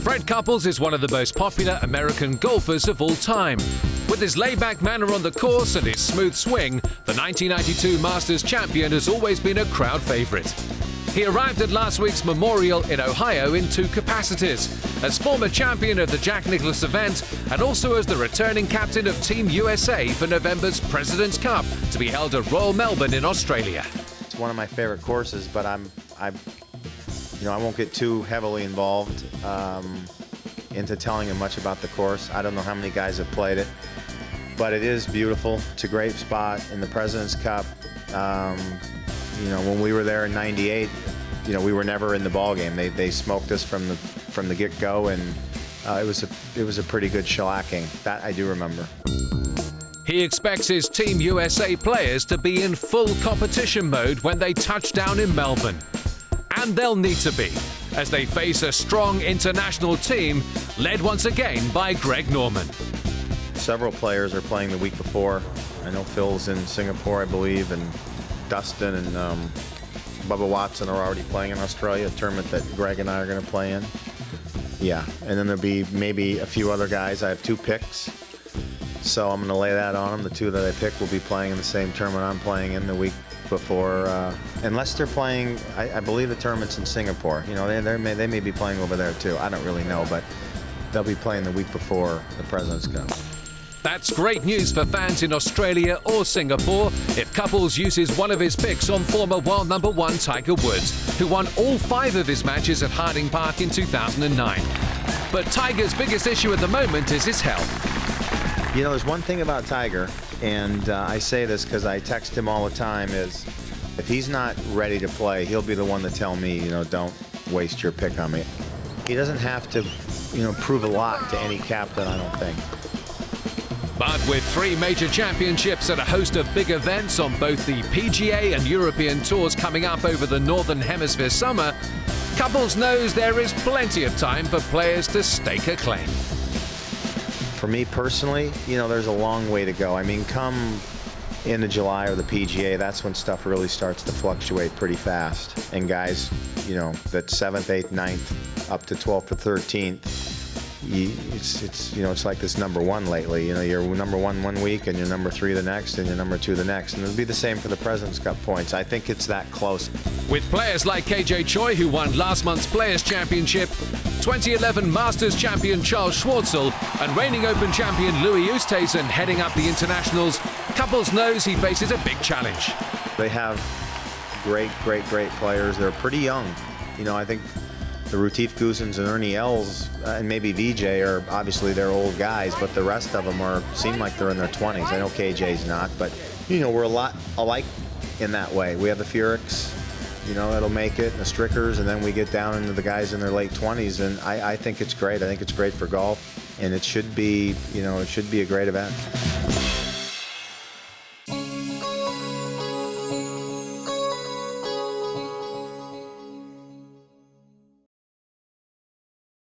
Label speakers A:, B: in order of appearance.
A: Fred Couples is one of the most popular American golfers of all time. With his laid-back manner on the course and his smooth swing, the 1992 Masters champion has always been a crowd favorite. He arrived at last week's Memorial in Ohio in two capacities: as former champion of the Jack Nicklaus event and also as the returning captain of Team USA for November's President's Cup, to be held at Royal Melbourne in Australia.
B: It's one of my favorite courses, but I won't get too heavily involved into telling you much about the course. I don't know how many guys have played it, but it is beautiful. It's a great spot in the President's Cup. When we were there in '98, we were never in the ball game. They smoked us from the get-go, and it was a pretty good shellacking. That I do remember.
A: He expects his Team USA players to be in full competition mode when they touch down in Melbourne. And they'll need to be, as they face a strong international team led once again by Greg Norman.
B: Several players are playing the week before. I know Phil's in Singapore, I believe, and Dustin and Bubba Watson are already playing in Australia, a tournament that Greg and I are going to play in. Yeah, and then there'll be maybe a few other guys. I have two picks, so I'm going to lay that on them. The two that I pick will be playing in the same tournament I'm playing in the week before, unless they're playing. I believe the tournament's in Singapore. They may be playing over there too. I don't really know, but they'll be playing the week before the President's Cup.
A: That's great news for fans in Australia or Singapore if Couples uses one of his picks on former world #1 Tiger Woods, who won all 5 of his matches at Harding Park in 2009. But Tiger's biggest issue at the moment is his health.
B: There's one thing about Tiger, and I say this because I text him all the time, is if he's not ready to play, he'll be the one to tell me, don't waste your pick on me. He doesn't have to, prove a lot to any captain, I don't think.
A: But with 3 major championships and a host of big events on both the PGA and European tours coming up over the Northern Hemisphere summer, Couples knows there is plenty of time for players to stake a claim.
B: For me personally, there's a long way to go. I mean, come into July or the PGA, that's when stuff really starts to fluctuate pretty fast. And guys, that 7th, 8th, 9th, up to 12th or 13th, it's like this #1 lately. You're #1 one week, and you're #3 the next, and you're #2 the next. And it'll be the same for the President's Cup points. I think it's that close.
A: With players like KJ Choi, who won last month's Players' Championship, 2011 Masters champion Charles Schwartzel, and reigning Open champion Louis Oosthuizen heading up the internationals, Couples knows he faces a big challenge.
B: They have great players. They're pretty young. I think the Retief Goosens and Ernie Els and maybe VJ are obviously they're old guys, but the rest of them seem like they're in their 20s. I know KJ's not, but we're a lot alike in that way. We have the Furyks, that'll make it, and the Strickers, and then we get down into the guys in their late 20s, and I think it's great. I think it's great for golf, and it should be, a great event.